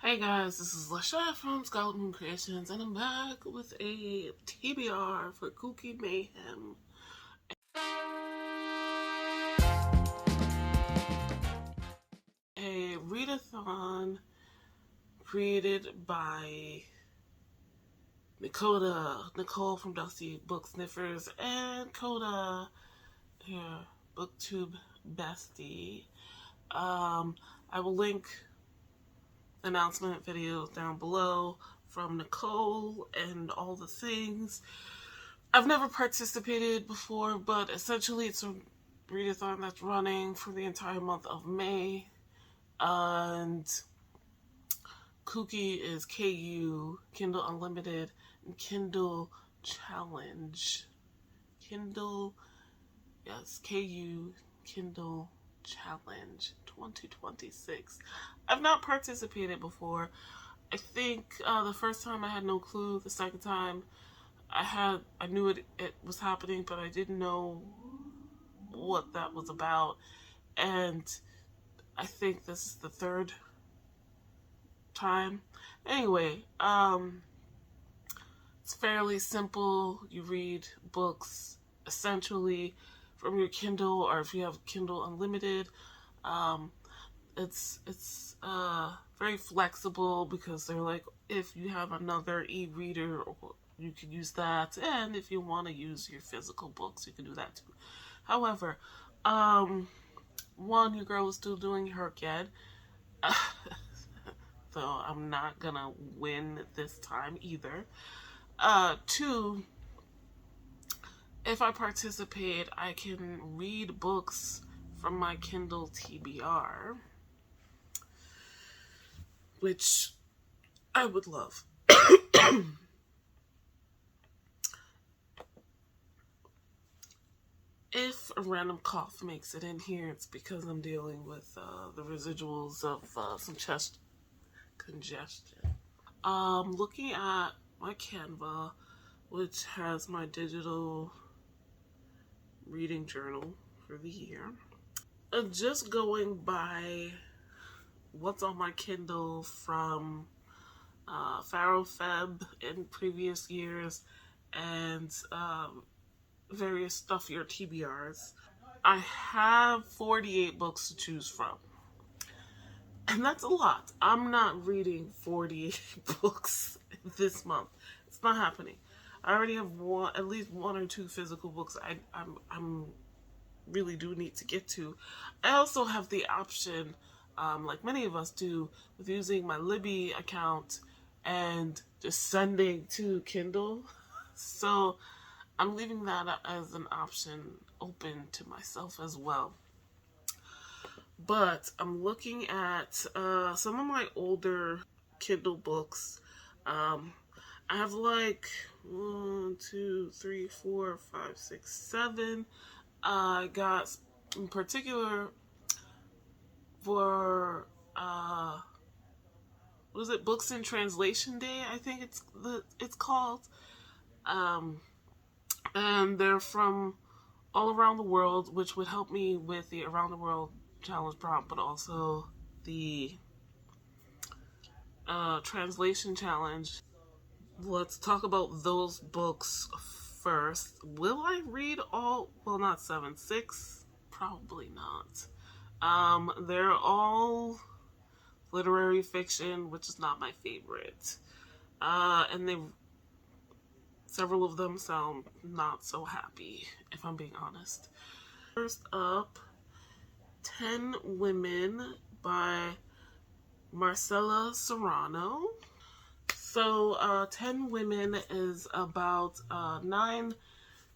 Hey guys, this is Lena from Scarlett Creations, and I'm back with a TBR for KuKi Mayhem. A readathon created by Nicole from Dusty Book Sniffers, and Coda, her booktube bestie. I will link announcement videos down below from Nicole and all the things. I've never participated before, but essentially it's a readathon that's running for the entire month of May. And KuKi is KU, Kindle Unlimited, and Kindle Challenge. KU, Kindle Challenge 2026. I've not participated before. I think the first time I had no clue. The second time I knew it was happening, but I didn't know what that was about. And I think this is the third time. Anyway, it's fairly simple. You read books essentially from your Kindle, or if you have Kindle Unlimited. It's very flexible because they're like, if you have another e-reader, you can use that, and if you want to use your physical books, you can do that too. However, one, your girl is still doing her HRCYED, so I'm not gonna win this time either. Two, if I participate, I can read books from my Kindle TBR, which I would love. If a random cough makes it in here, it's because I'm dealing with the residuals of some chest congestion. Looking at my Canva, which has my digital reading journal for the year. Just going by what's on my Kindle from Pharaoh Feb in previous years and various stuffier TBRs, I have 48 books to choose from. And that's a lot. I'm not reading 48 books this month. It's not happening. I already have at least one or two physical books I'm really do need to get to. I also have the option, like many of us do, with using my Libby account and just sending to Kindle. So I'm leaving that as an option open to myself as well. But I'm looking at some of my older Kindle books. I have like 1, 2, 3, 4, 5, 6, 7. I got in particular for what is it? Books in Translation Day, I think it's called. And they're from all around the world, which would help me with the Around the World Challenge prompt, but also the translation challenge. Let's talk about those books first. Will I read all? Well, not 7, 6? Probably not. They're all literary fiction, which is not my favorite. And several of them sound not so happy, if I'm being honest. First up, 10 Women by Marcela Serrano. So, 10 Women is about 9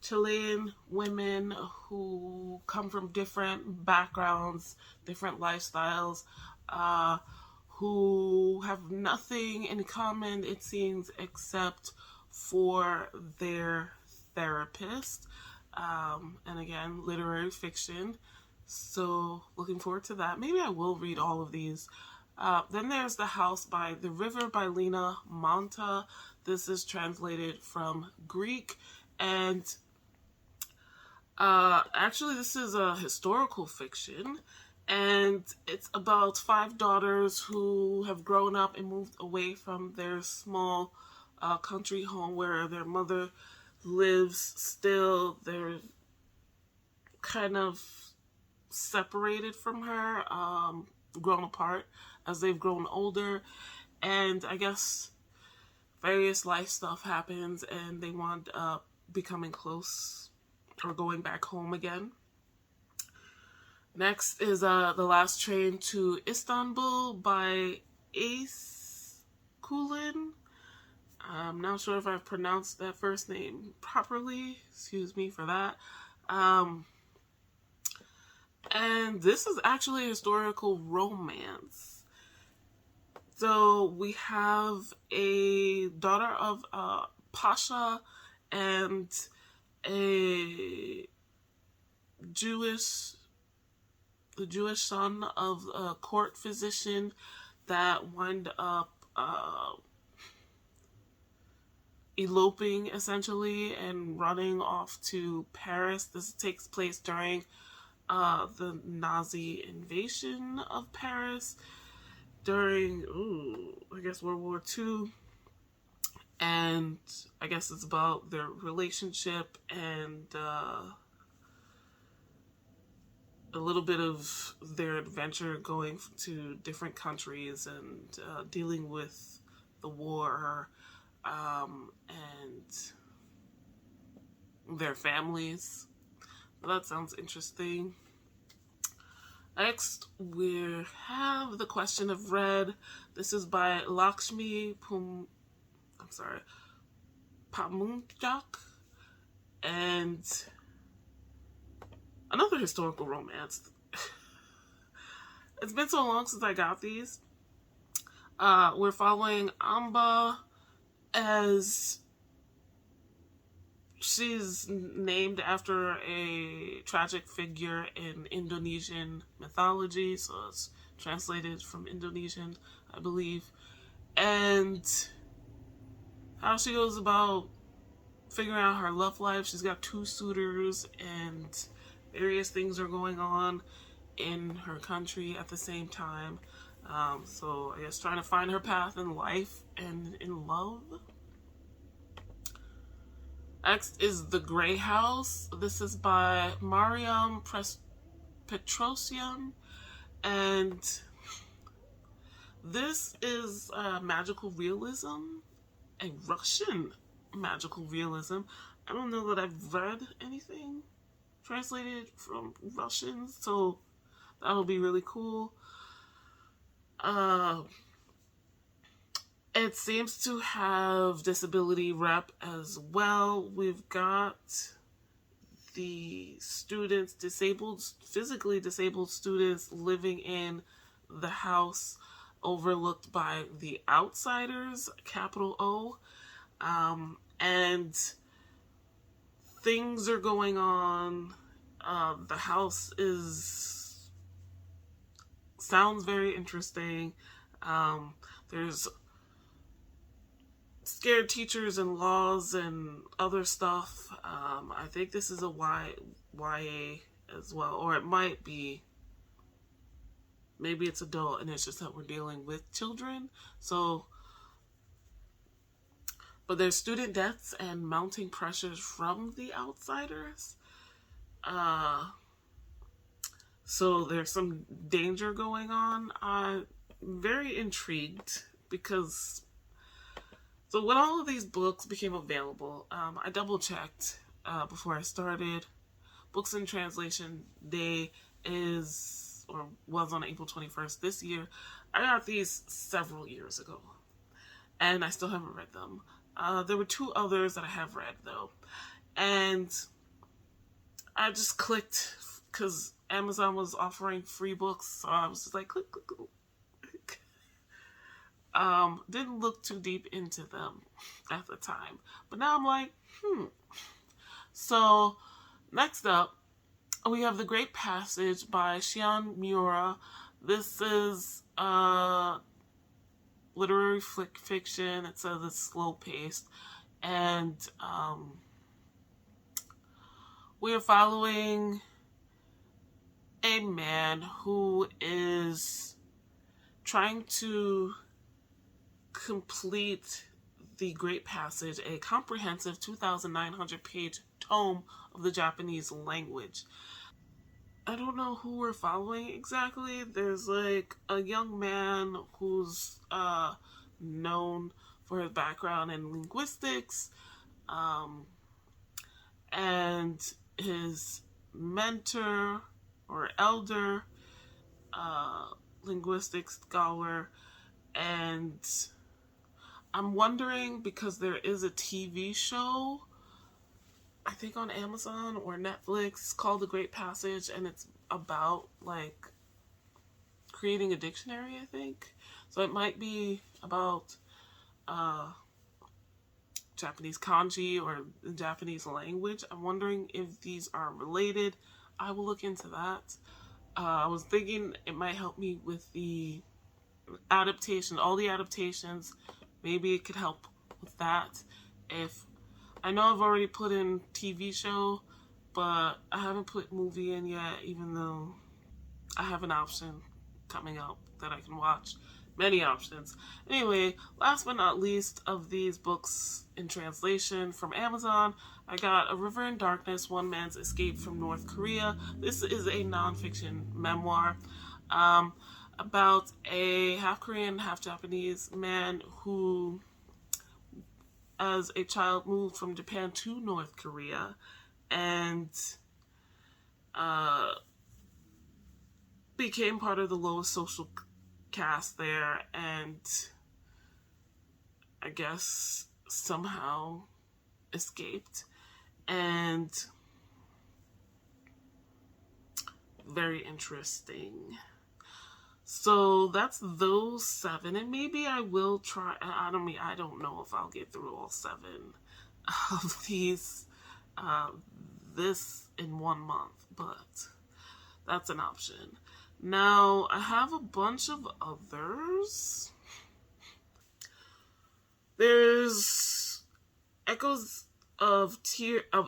Chilean women who come from different backgrounds, different lifestyles, who have nothing in common, it seems, except for their therapist. And again, literary fiction. So looking forward to that. Maybe I will read all of these. Then there's The House by The River by Lena Monta. This is translated from Greek. And actually this is a historical fiction. And it's about 5 daughters who have grown up and moved away from their small country home where their mother lives still. They're kind of separated from her, grown apart as they've grown older. And I guess various life stuff happens and they wind up becoming close or going back home again. Next is The Last Train to Istanbul by Ayse Kulin. I'm not sure if I've pronounced that first name properly. Excuse me for that. And this is actually a historical romance. So we have a daughter of Pasha and the Jewish son of a court physician that wind up eloping essentially and running off to Paris. This takes place during the Nazi invasion of Paris during, I guess, World War II. And I guess it's about their relationship and a little bit of their adventure going to different countries and dealing with the war and their families. That sounds interesting. Next, we have The Question of Red. This is by Laksmi Pamuntjak, and another historical romance. It's been so long since I got these. We're following Amba as she's named after a tragic figure in Indonesian mythology, so it's translated from Indonesian, I believe. And how she goes about figuring out her love life. She's got 2 suitors and various things are going on in her country at the same time. So I guess trying to find her path in life and in love. Next is The Grey House. This is by Mariam Petrosyan, and this is magical realism, a Russian magical realism. I don't know that I've read anything translated from Russian, so that'll be really cool. It seems to have disability rep as well. We've got the students, physically disabled students living in the house overlooked by the outsiders, capital O. And things are going on. The house sounds very interesting. There's scared teachers and laws and other stuff. I think this is a YA as well, or it might be, maybe it's adult and it's just that we're dealing with children. So, but there's student deaths and mounting pressures from the outsiders. So there's some danger going on. I'm very intrigued because, so when all of these books became available, I double checked before I started. Books in Translation Day was on April 21st this year. I got these several years ago and I still haven't read them. There were 2 others that I have read though, and I just clicked because Amazon was offering free books, so I was just like, click. Didn't look too deep into them at the time, but now I'm like, So next up, we have The Great Passage by Shion Miura. This is literary fiction. It says it's slow-paced, and we are following a man who is trying to complete the Great Passage, a comprehensive 2,900-page tome of the Japanese language. I don't know who we're following exactly. There's like a young man who's known for his background in linguistics, and his mentor or elder linguistics scholar. And I'm wondering, because there is a TV show, I think on Amazon or Netflix, called The Great Passage, and it's about like creating a dictionary, I think. So it might be about Japanese kanji or the Japanese language. I'm wondering if these are related. I will look into that. I was thinking it might help me with the adaptation, all the adaptations. Maybe it could help with that. If I know I've already put in TV show, but I haven't put movie in yet, even though I have an option coming up that I can watch. Many options. Anyway, last but not least of these books in translation from Amazon, I got A River in Darkness, One Man's Escape from North Korea. This is a nonfiction memoir about a half Korean, half Japanese man who, as a child, moved from Japan to North Korea and became part of the lowest social caste there, and I guess somehow escaped. And very interesting. So that's those 7, and maybe I will try. I don't know if I'll get through all 7 of these this in 1 month, but that's an option. Now I have a bunch of others. There's Echoes of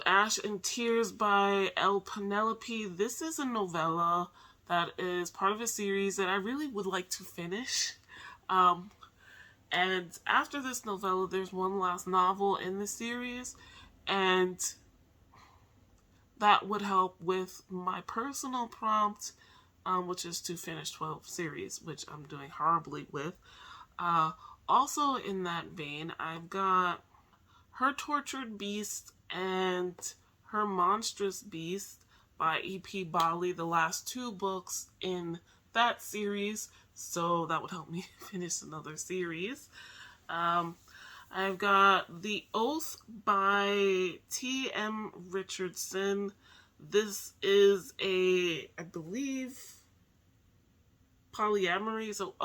Ash and Tears by L. Penelope. This is a novella that is part of a series that I really would like to finish. And after this novella, there's one last novel in the series, and that would help with my personal prompt, which is to finish 12 series, which I'm doing horribly with. Also in that vein, I've got Her Tortured Beast and Her Monstrous Beast by E.P. Bali, the last 2 books in that series, so that would help me finish another series. I've got The Oath by T.M. Richardson. This is I believe, polyamory, so,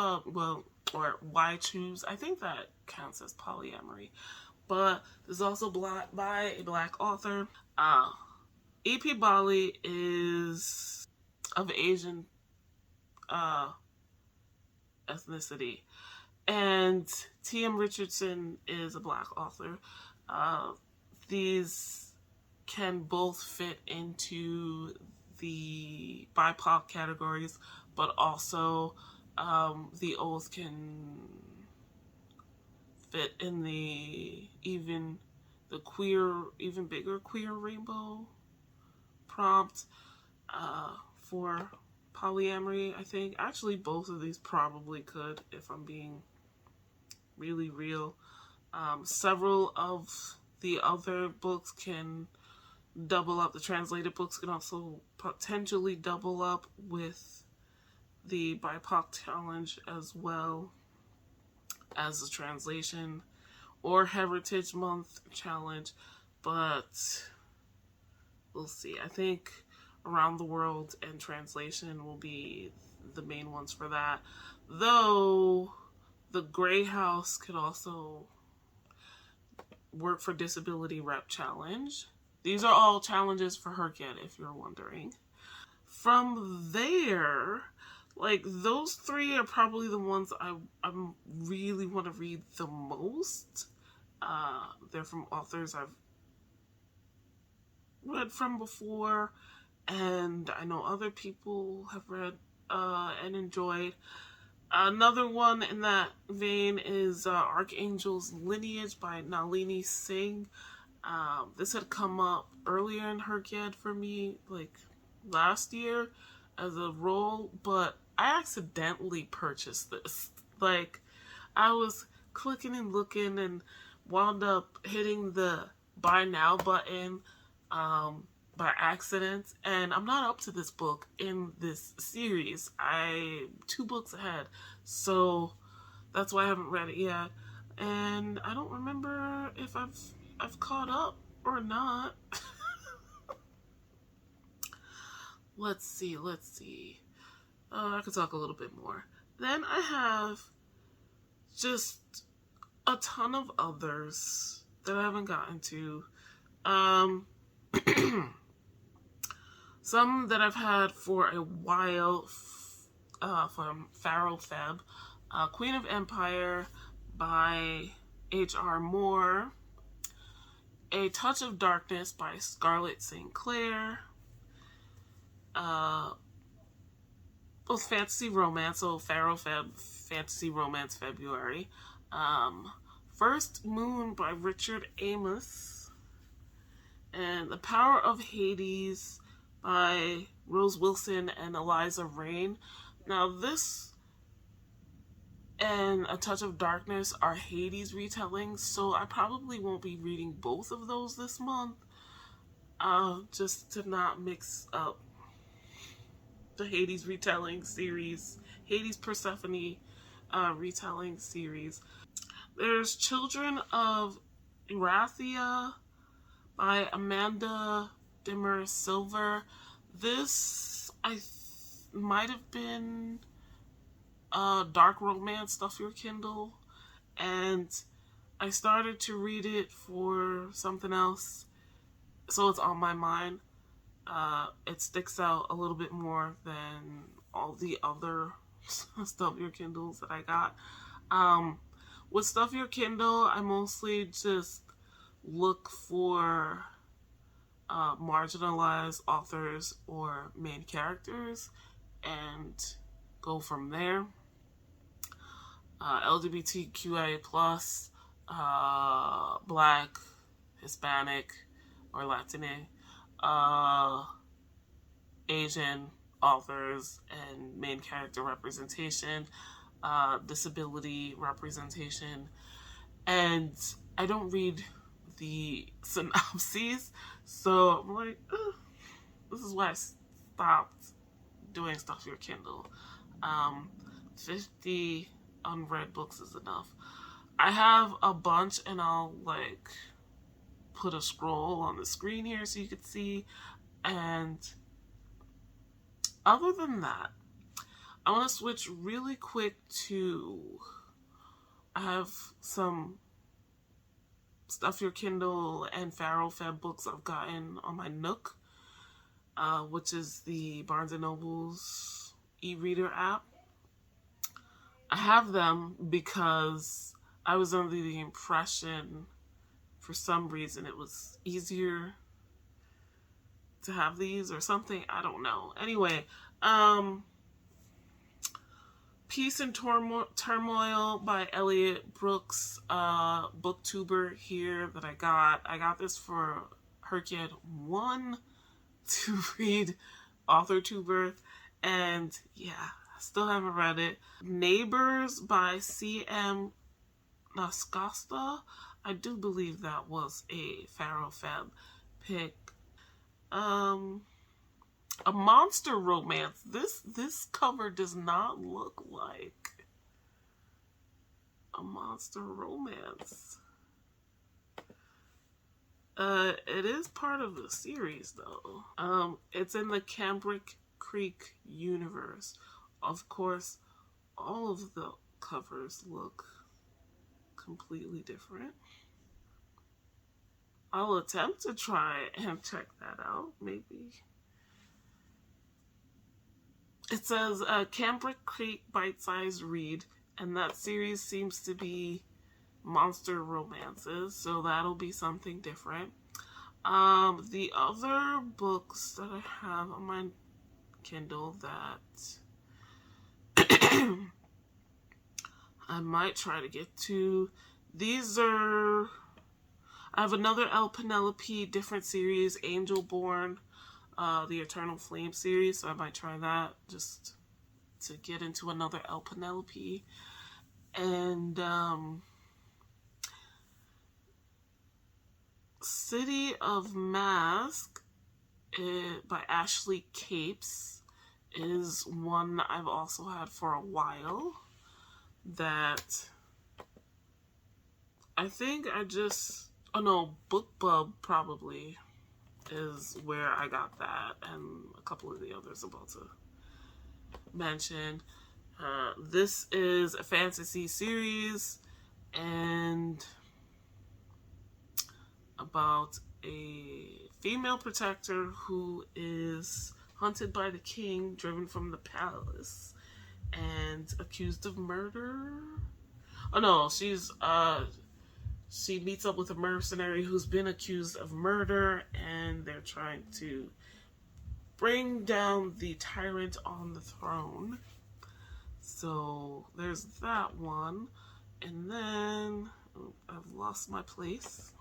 or why choose, I think that counts as polyamory, but this is also by a Black author. E.P. Bali is of Asian ethnicity, and T.M. Richardson is a Black author. These can both fit into the BIPOC categories, but also The Oath can fit in the even bigger queer rainbow prompt for polyamory, I think. Actually, both of these probably could, if I'm being really real. Several of the other books can double up. The translated books can also potentially double up with the BIPOC challenge, as well as the translation or Heritage Month challenge, but we'll see. I think Around the World and translation will be the main ones for that, though the Grey House could also work for Disability Rep Challenge. These are all challenges for HRCYED, if you're wondering. From there, like, those 3 are probably the ones I really want to read the most. They're from authors I've read from before, and I know other people have read and enjoyed. Another one in that vein is Archangel's Lineage by Nalini Singh. This had come up earlier in HRCYED for me, like last year as a role, but I accidentally purchased this. Like, I was clicking and looking and wound up hitting the buy now button by accident, and I'm not up to this book in this series. I'm 2 books ahead, so that's why I haven't read it yet, and I don't remember if I've caught up or not. Let's see. I could talk a little bit more. Then I have just a ton of others that I haven't gotten to. Some that I've had for a while from Pharaoh Feb. Queen of Empire by H.R. Moore. A Touch of Darkness by Scarlett St. Clair. Both fantasy romance, so Pharaoh Feb, fantasy romance February. First Moon by Richard Amos. And The Power of Hades by Rose Wilson and Eliza Rain. Now this and A Touch of Darkness are Hades retellings, so I probably won't be reading both of those this month, just to not mix up the Hades retelling series, Hades Persephone retelling series. There's Children of Erathia by Amanda Dimmer Silver. This might have been dark romance, Stuff Your Kindle, and I started to read it for something else, so it's on my mind. It sticks out a little bit more than all the other Stuff Your Kindles that I got. With Stuff Your Kindle, I mostly just look for marginalized authors or main characters and go from there. LGBTQIA+, Black, Hispanic, or Latine, Asian authors and main character representation, disability representation, and I don't read the synopses, so I'm like, this is why I stopped doing Stuff Your Kindle. 50 unread books is enough. I have a bunch, and I'll like put a scroll on the screen here so you can see. And other than that, I want to switch really quick to, I have some Stuff Your Kindle and Pharaoh Feb books I've gotten on my Nook, which is the Barnes & Noble's e-reader app. I have them because I was under the impression, for some reason, it was easier to have these or something. I don't know. Anyway, Peace and Turmoil by Eliott Brooks, booktuber here that I got. I got this for HRCYED 1 to read AuthorTuber, and yeah, still haven't read it. Neighbors by C.M. Nascosta. I do believe that was a Pharaoh Feb pick. A monster romance. This cover does not look like a monster romance. It is part of the series though. It's in the Cambric Creek universe. Of course, all of the covers look completely different. I'll attempt to try and check that out, maybe. It says Cambric Creek Bite-Sized Read, and that series seems to be monster romances, so that'll be something different. The other books that I have on my Kindle that I might try to get to, these are, I have another El Penelope different series, Angel Born, the Eternal Flame series, so I might try that just to get into another El Penelope. And City of Mask by Ashley Capes is one that I've also had for a while that I think BookBub probably is where I got that, and a couple of the others I'm about to mention. This is a fantasy series and about a female protector who is hunted by the king, driven from the palace, and accused of murder. Oh no, she meets up with a mercenary who's been accused of murder, and they're trying to bring down the tyrant on the throne. So there's that one. And then I've lost my place.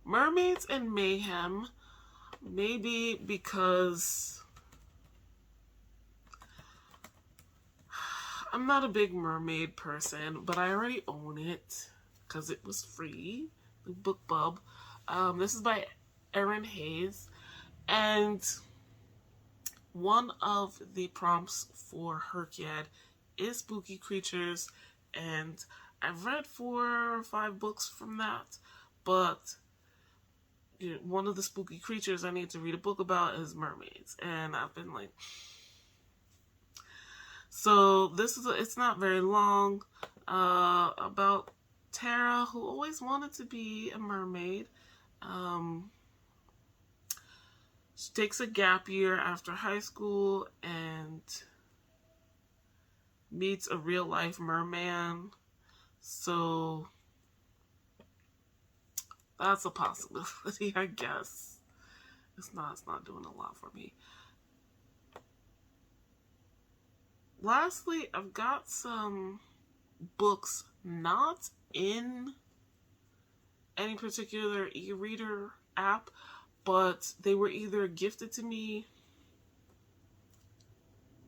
Mermaids and Mayhem, maybe because I'm not a big mermaid person, but I already own it because it was free. The BookBub. This is by Erin Hayes, and one of the prompts for HRCYED is spooky creatures, and I've read 4 or 5 books from that, but one of the spooky creatures I need to read a book about is mermaids, and I've been like, so it's not very long, about Tara, who always wanted to be a mermaid. She takes a gap year after high school and meets a real life merman. So that's a possibility, I guess. It's not doing a lot for me. Lastly, I've got some books not in any particular e-reader app, but they were either gifted to me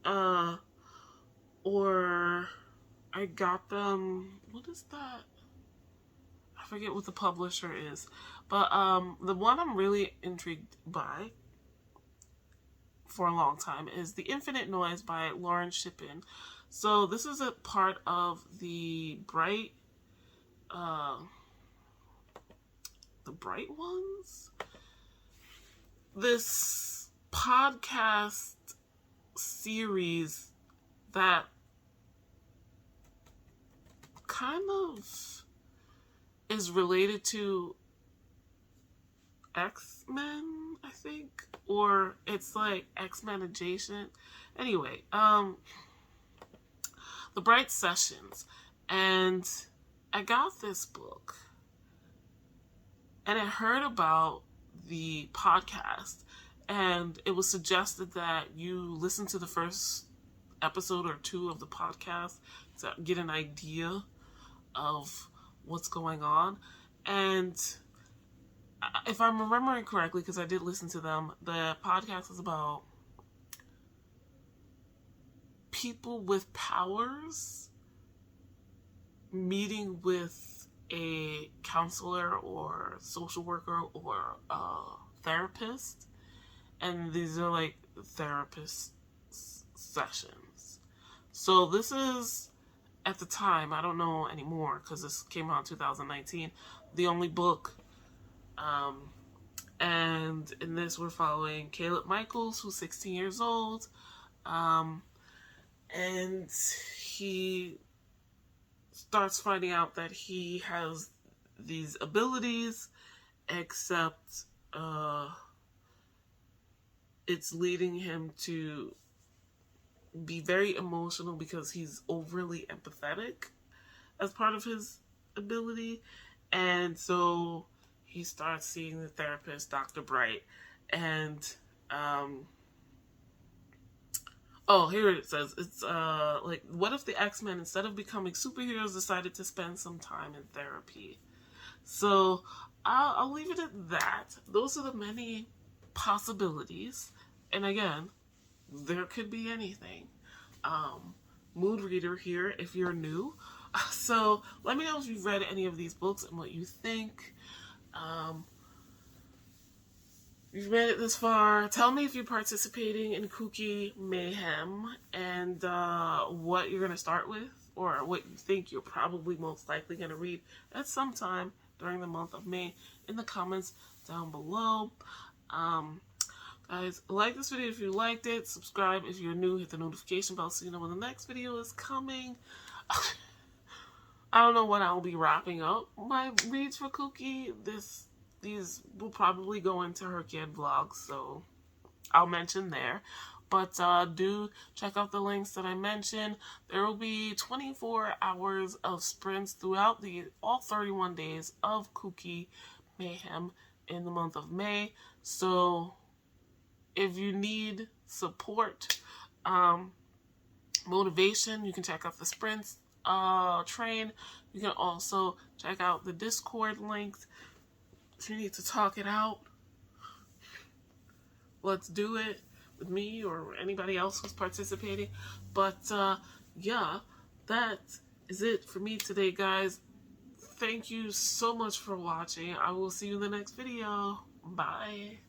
or I got them. What is that? I forget what the publisher is. But the one I'm really intrigued by for a long time is The Infinite Noise by Lauren Shippen. So this is a part of the Bright Ones. This podcast series that kind of is related to X-Men, I think, or it's like X-Men adjacent. Anyway, The Bright Sessions, and I got this book, and I heard about the podcast, and it was suggested that you listen to the first episode or 2 of the podcast to get an idea of what's going on. And if I'm remembering correctly, because I did listen to them, the podcast is about people with powers meeting with a counselor or social worker or a therapist, and these are like therapist sessions. So this is, at the time, I don't know anymore because this came out in 2019, the only book. And in this we're following Caleb Michaels, who's 16 years old, and he starts finding out that he has these abilities, except it's leading him to be very emotional because he's overly empathetic as part of his ability. And so he starts seeing the therapist, Dr. Bright, and oh, here it says, it's like, what if the X-Men, instead of becoming superheroes, decided to spend some time in therapy? So I'll leave it at that. Those are the many possibilities, and again, there could be anything. Mood reader here if you're new. So let me know if you've read any of these books and what you think. You've made it this far. Tell me if you're participating in KuKi Mayhem and what you're going to start with, or what you think you're probably most likely going to read at some time during the month of May in the comments down below. Guys, like this video if you liked it. Subscribe if you're new. Hit the notification bell so you know when the next video is coming. I don't know when I'll be wrapping up my reads for KuKi. These will probably go into her kid vlogs, so I'll mention there. But do check out the links that I mentioned. There will be 24 hours of sprints throughout all 31 days of KuKi Mayhem in the month of May. So if you need support, motivation, you can check out the sprints train. You can also check out the Discord links. If you need to talk it out, let's do it with me or anybody else who's participating. But yeah, that is it for me today, guys. Thank you so much for watching. I will see you in the next video. Bye.